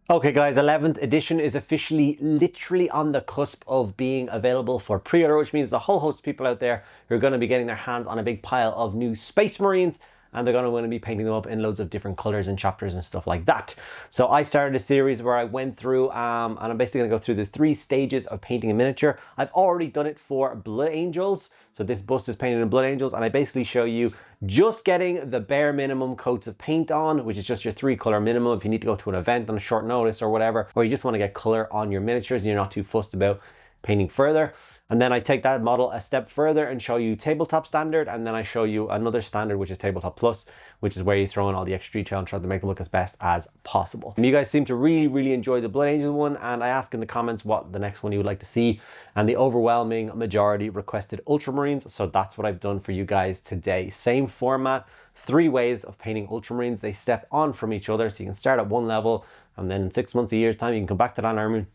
Okay guys, 11th edition is officially literally on the cusp of being available for pre-order, which means there's a whole host of people out there who are going to be getting their hands on a big pile of new Space Marines, and they're going to want to be painting them up in loads of different colors and chapters and stuff like that. So I started a series where I went through, and I'm basically going to go through the 3 stages of painting a miniature. I've already done it for Blood Angels. So this bust is painted in Blood Angels, and I basically show you just getting the bare minimum coats of paint on, which is just your 3 color minimum if you need to go to an event on a short notice or whatever, or you just want to get color on your miniatures and you're not too fussed about painting further. And then I take that model a step further and show you tabletop standard, and then I show you another standard, which is tabletop plus, which is where you throw in all the extra detail and try to make them look as best as possible. And you guys seem to really enjoy the Blood Angel one, and I ask in the comments what the next one you would like to see, and the overwhelming majority requested Ultramarines, so that's what I've done for you guys today. Same format, 3 ways of painting Ultramarines. They step on from each other, so you can start at one level, and then in 6 months, a year's time, you can come back to that army,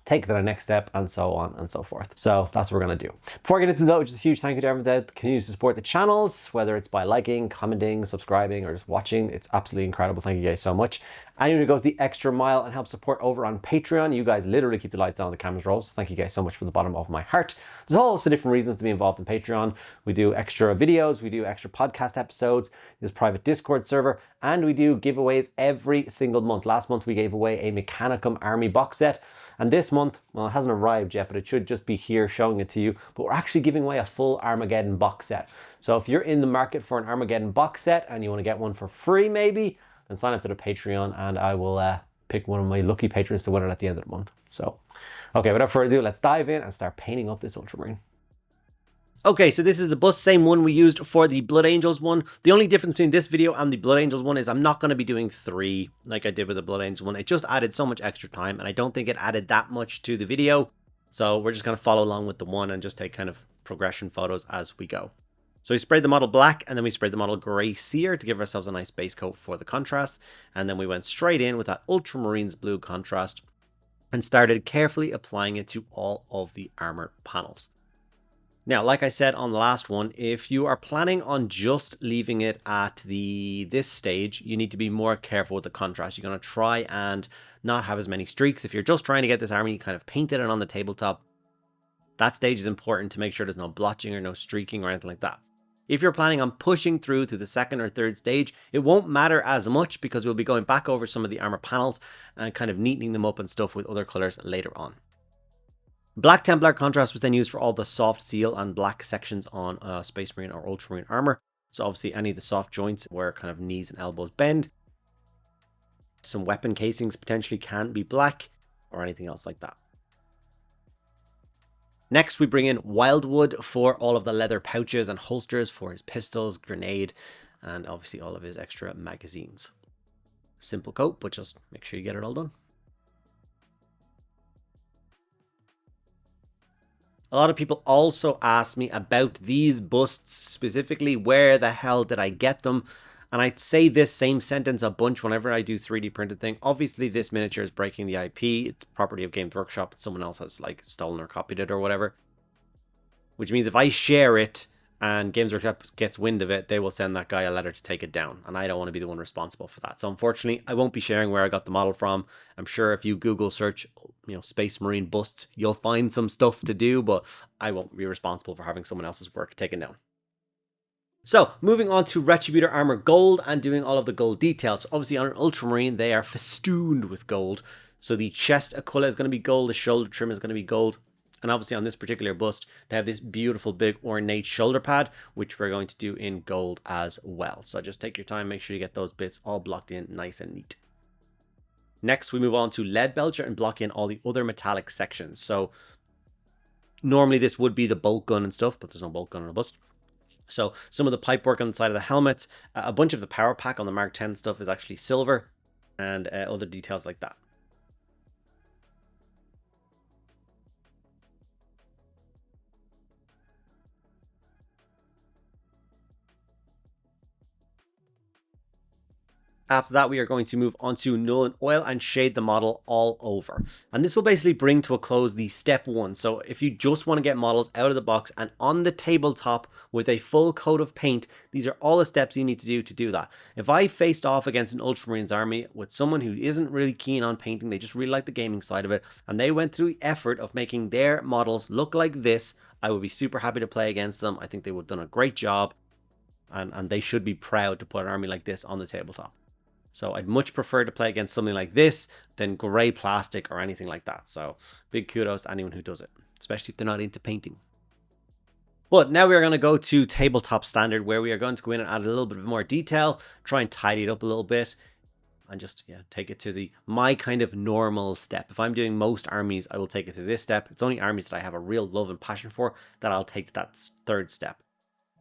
take it to the next step, and so on and so forth. So that's what we're going to do. Before I get into that, just a huge thank you to everyone that continues to support the channels, whether it's by liking, commenting, subscribing, or just watching. It's absolutely incredible. Thank you guys so much. Anyone who goes the extra mile and helps support over on Patreon, you guys literally keep the lights on, the cameras roll. So thank you guys so much from the bottom of my heart. There's a whole host of different reasons to be involved in Patreon. We do extra videos, we do extra podcast episodes, there's private Discord server, and we do giveaways every single month. Last month we gave away a Mechanicum Army box set, and this month, well, it hasn't arrived yet, but it should just be here showing it to you, but we're actually giving away a full Armageddon box set. So if you're in the market for an Armageddon box set and you want to get one for free maybe, then sign up to the Patreon, and I will pick one of my lucky patrons to win it at the end of the month. So, okay, without further ado, let's dive in and start painting up this Ultramarine. Okay, so this is the bust, same one we used for the Blood Angels one. The only difference between this video and the Blood Angels one is I'm not going to be doing 3 like I did with the Blood Angels one. It just added so much extra time, and I don't think it added that much to the video. So we're just going to follow along with the one and just take kind of progression photos as we go. So we sprayed the model black, and then we sprayed the model Grey Seer to give ourselves a nice base coat for the contrast. And then we went straight in with that Ultramarines blue contrast and started carefully applying it to all of the armor panels. Now, like I said on the last one, if you are planning on just leaving it at this stage, you need to be more careful with the contrast. You're going to try and not have as many streaks. If you're just trying to get this army, you kind of painted it on the tabletop. That stage is important to make sure there's no blotching or no streaking or anything like that. If you're planning on pushing through to the 2nd or 3rd stage, it won't matter as much because we'll be going back over some of the armor panels and kind of neatening them up and stuff with other colors later on. Black Templar contrast was then used for all the soft seal and black sections on Space Marine or Ultramarine armor. So obviously any of the soft joints where kind of knees and elbows bend. Some weapon casings potentially can be black or anything else like that. Next, we bring in Wildwood for all of the leather pouches and holsters for his pistols, grenade, and obviously all of his extra magazines. Simple coat, but just make sure you get it all done. A lot of people also ask me about these busts, specifically where the hell did I get them? And I say this same sentence a bunch whenever I do 3D printed thing. Obviously, this miniature is breaking the IP. It's property of Games Workshop. Someone else has like stolen or copied it or whatever. Which means if I share it and Games Workshop gets wind of it, they will send that guy a letter to take it down. And I don't want to be the one responsible for that. So unfortunately, I won't be sharing where I got the model from. I'm sure if you Google search, Space Marine busts, you'll find some stuff to do, but I won't be responsible for having someone else's work taken down. So, moving on to Retributor Armor Gold and doing all of the gold details. So obviously on an Ultramarine, they are festooned with gold. So the chest Aquila is going to be gold, the shoulder trim is going to be gold. And obviously on this particular bust, they have this beautiful big ornate shoulder pad, which we're going to do in gold as well. So just take your time, make sure you get those bits all blocked in nice and neat. Next, we move on to Lead Belcher and block in all the other metallic sections. So normally this would be the bolt gun and stuff, but there's no bolt gun on a bust. So some of the pipe work on the side of the helmets, a bunch of the power pack on the Mark 10 stuff is actually silver, and other details like that. After that, we are going to move on to null and oil and shade the model all over. And this will basically bring to a close the step one. So if you just want to get models out of the box and on the tabletop with a full coat of paint, these are all the steps you need to do that. If I faced off against an Ultramarines army with someone who isn't really keen on painting, they just really like the gaming side of it, and they went through the effort of making their models look like this, I would be super happy to play against them. I think they would have done a great job, and they should be proud to put an army like this on the tabletop. So I'd much prefer to play against something like this than grey plastic or anything like that. So big kudos to anyone who does it, especially if they're not into painting. But now we are going to go to tabletop standard, where we are going to go in and add a little bit more detail, try and tidy it up a little bit, and just take it to my kind of normal step. If I'm doing most armies, I will take it to this step. It's only armies that I have a real love and passion for that I'll take to that third step.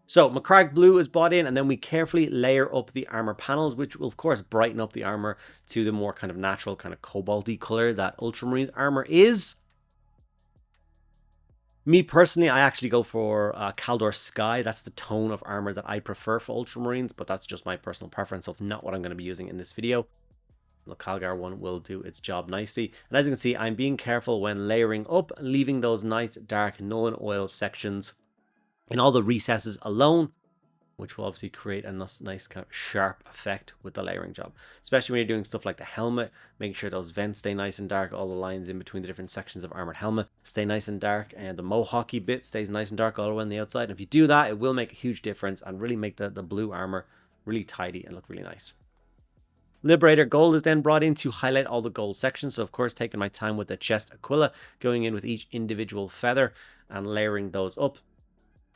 So Macragge Blue is brought in, and then we carefully layer up the armor panels, which will of course brighten up the armor to the more kind of natural kind of cobalty color that Ultramarine armor is. Me personally, I actually go for Kaldor Sky. That's the tone of armor that I prefer for Ultramarines, but that's just my personal preference, so it's not what I'm going to be using in this video. The Calgar one will do its job nicely. And as you can see, I'm being careful when layering up, leaving those nice dark null and oil sections in all the recesses alone, which will obviously create a nice kind of sharp effect with the layering job. Especially when you're doing stuff like the helmet, making sure those vents stay nice and dark, all the lines in between the different sections of armored helmet stay nice and dark, and the mohawky bit stays nice and dark all the way on the outside. And if you do that, it will make a huge difference and really make the blue armor really tidy and look really nice. Liberator Gold is then brought in to highlight all the gold sections. So of course, taking my time with the chest Aquila, going in with each individual feather and layering those up.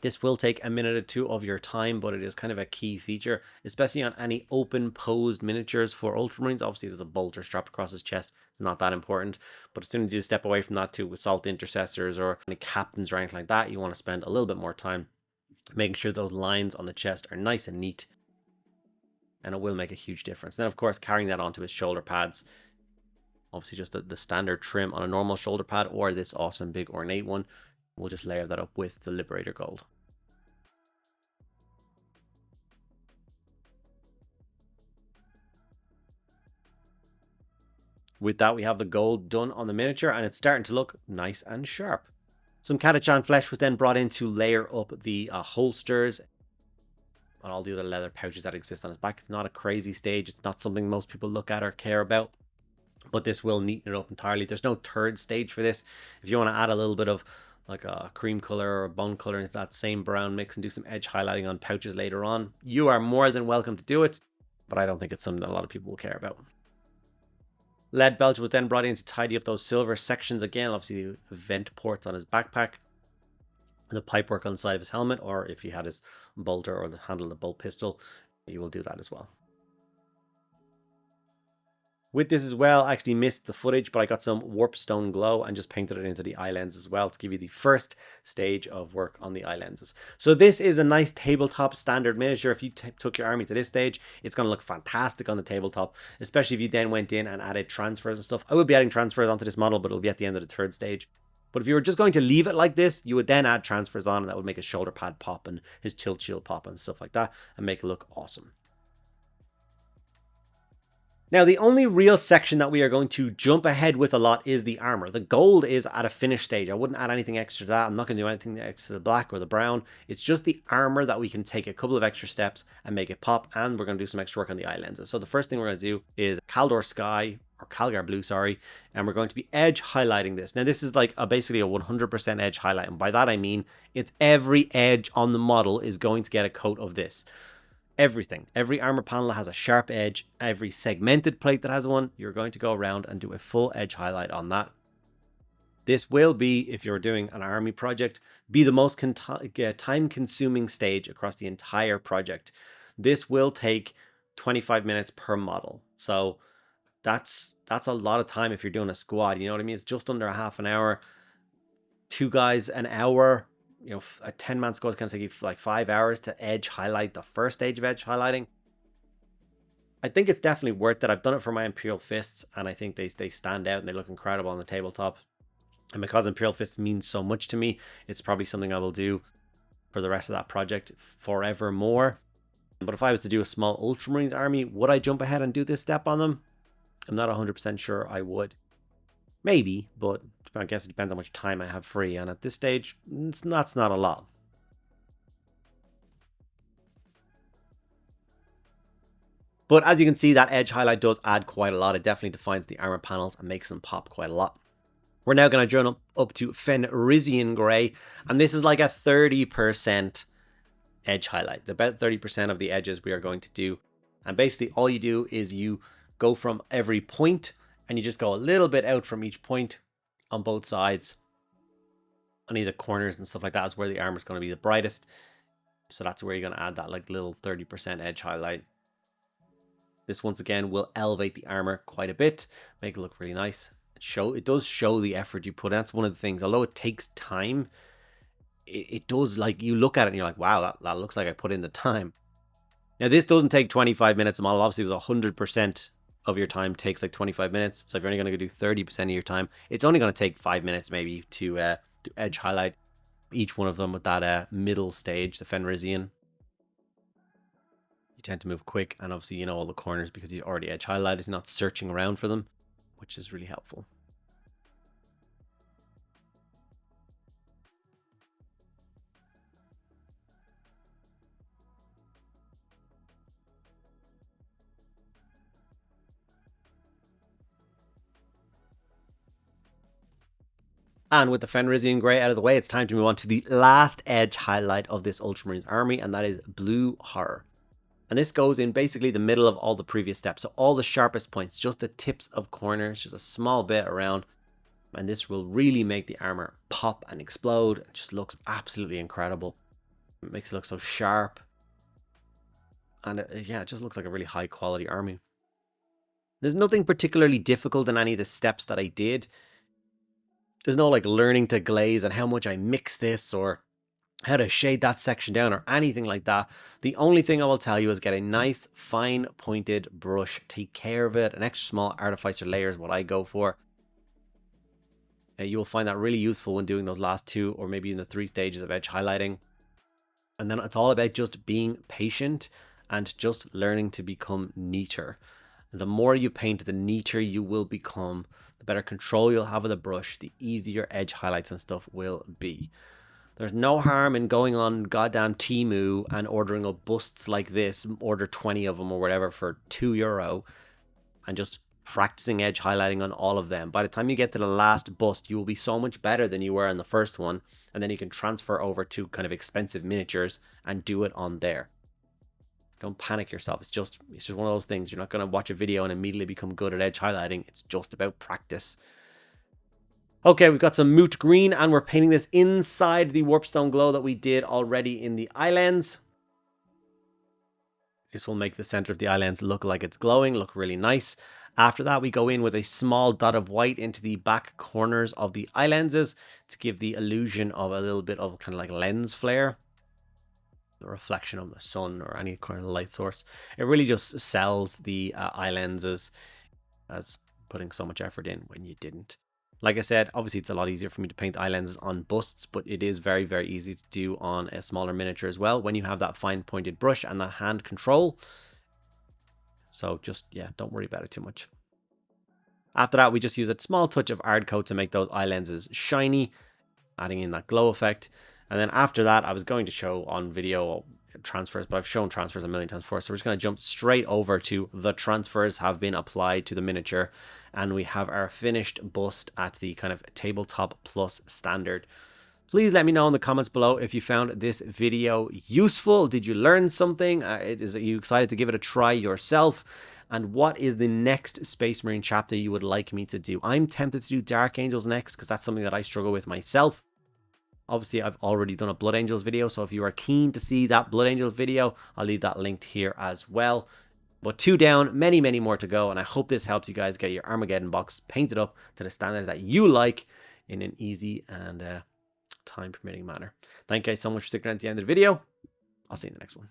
This will take a minute or two of your time, but it is kind of a key feature, especially on any open posed miniatures for Ultramarines. Obviously, there's a bolter strapped across his chest. It's not that important. But as soon as you step away from that to assault intercessors or any captains or anything like that, you want to spend a little bit more time making sure those lines on the chest are nice and neat. And it will make a huge difference. Then, of course, carrying that onto his shoulder pads. Obviously, just the standard trim on a normal shoulder pad or this awesome big ornate one. We'll just layer that up with the Liberator Gold. With that, we have the gold done on the miniature, and it's starting to look nice and sharp. Some Catachan flesh was then brought in to layer up the holsters and all the other leather pouches that exist on his back. It's not a crazy stage. It's not something most people look at or care about, but this will neaten it up entirely. There's no third stage for this. If you want to add a little bit of like a cream color or a bone color into that same brown mix and do some edge highlighting on pouches later on, you are more than welcome to do it, but I don't think it's something that a lot of people will care about. Lead Belch was then brought in to tidy up those silver sections again, obviously the vent ports on his backpack, the pipework on the side of his helmet, or if he had his bolter or the handle of the bolt pistol, you will do that as well. With this as well, I actually missed the footage, but I got some Warpstone Glow and just painted it into the eye lens as well to give you the first stage of work on the eye lenses. So this is a nice tabletop standard miniature. If you took your army to this stage, it's going to look fantastic on the tabletop, especially if you then went in and added transfers and stuff. I will be adding transfers onto this model, but it'll be at the end of the third stage. But if you were just going to leave it like this, you would then add transfers on, and that would make his shoulder pad pop and his tilt shield pop and stuff like that and make it look awesome. Now, the only real section that we are going to jump ahead with a lot is the armor. The gold is at a finished stage. I wouldn't add anything extra to that. I'm not going to do anything extra to the black or the brown. It's just the armor that we can take a couple of extra steps and make it pop, and we're going to do some extra work on the eye lenses. So the first thing we're going to do is Kaldor Sky, or Calgar Blue, sorry, and we're going to be edge highlighting this. Now, this is like basically a 100% edge highlight, and by that I mean it's every edge on the model is going to get a coat of this. Everything, every armor panel has a sharp edge, every segmented plate that has one, you're going to go around and do a full edge highlight on that. This will be, if you're doing an army project, be the most time consuming stage across the entire project. This will take 25 minutes per model. So that's a lot of time if you're doing a squad, you know what I mean? It's just under a half an hour, 2 guys an hour. You know, a 10-man squad is going to take you like 5 hours to edge highlight the first stage of edge highlighting. I think it's definitely worth it. I've done it for my Imperial Fists, and I think they stand out and they look incredible on the tabletop. And because Imperial Fists means so much to me, it's probably something I will do for the rest of that project forevermore. But if I was to do a small Ultramarines army, would I jump ahead and do this step on them? I'm not 100% sure I would. Maybe, but I guess it depends how much time I have free. And at this stage, that's not a lot. But as you can see, that edge highlight does add quite a lot. It definitely defines the armor panels and makes them pop quite a lot. We're now going to journal up to Fenrisian Grey, and this is like a 30% edge highlight. About 30% of the edges we are going to do. And basically all you do is you go from every point and you just go a little bit out from each point on both sides. On either corners and stuff like that is where the armor is going to be the brightest. So that's where you're going to add that like little 30% edge highlight. This once again will elevate the armor quite a bit, make it look really nice. It does show the effort you put in. That's one of the things. Although it takes time, it does, like, you look at it and you're like, wow, that looks like I put in the time. Now this doesn't take 25 minutes a model. Obviously it was 100% of your time takes like 25 minutes. So if you're only going to do 30% of your time, it's only going to take 5 minutes maybe to edge highlight each one of them with that middle stage, the Fenrisian. You tend to move quick, and obviously you know all the corners because you already edge highlighted. You're not searching around for them, which is really helpful. And with the Fenrisian Grey out of the way, it's time to move on to the last edge highlight of this Ultramarines army, and that is Blue Horror. And this goes in basically the middle of all the previous steps. So all the sharpest points, just the tips of corners, just a small bit around. And this will really make the armor pop and explode. It just looks absolutely incredible. It makes it look so sharp. And yeah, it just looks like a really high quality army. There's nothing particularly difficult in any of the steps that I did. There's no like learning to glaze and how much I mix this or how to shade that section down or anything like that. The only thing I will tell you is get a nice fine pointed brush. Take care of it. An extra small artificer layer is what I go for. You will find that really useful when doing those last 2 or maybe in the 3 stages of edge highlighting. And then it's all about just being patient and just learning to become neater. The more you paint, the neater you will become, the better control you'll have of the brush, the easier edge highlights and stuff will be. There's no harm in going on goddamn Temu and ordering up busts like this, order 20 of them or whatever for €2, and just practicing edge highlighting on all of them. By the time you get to the last bust, you will be so much better than you were in the first one, and then you can transfer over to kind of expensive miniatures and do it on there. Don't panic yourself. It's just one of those things. You're not going to watch a video and immediately become good at edge highlighting. It's just about practice. Okay, we've got some moot green, and we're painting this inside the warpstone glow that we did already in the islands. This will make the center of the islands look like it's glowing, look really nice. After that, we go in with a small dot of white into the back corners of the islands to give the illusion of a little bit of kind of like lens flare. The reflection of the sun or any kind of light source. It really just sells the islands as putting so much effort in when you didn't. Like I said, obviously it's a lot easier for me to paint islands on busts, but it is very, very easy to do on a smaller miniature as well when you have that fine pointed brush and that hand control. So just, yeah, don't worry about it too much. After that, we just use a small touch of ard coat to make those islands shiny, adding in that glow effect. And then after that, I was going to show on video transfers, but I've shown transfers a million times before. So we're just going to jump straight over to the transfers have been applied to the miniature. And we have our finished bust at the kind of tabletop plus standard. Please let me know in the comments below if you found this video useful. Did you learn something? Are you excited to give it a try yourself? And what is the next Space Marine chapter you would like me to do? I'm tempted to do Dark Angels next because that's something that I struggle with myself. Obviously, I've already done a Blood Angels video, so if you are keen to see that Blood Angels video, I'll leave that linked here as well. But 2 down, many, many more to go, and I hope this helps you guys get your Armageddon box painted up to the standards that you like in an easy and time-permitting manner. Thank you guys so much for sticking around at the end of the video. I'll see you in the next one.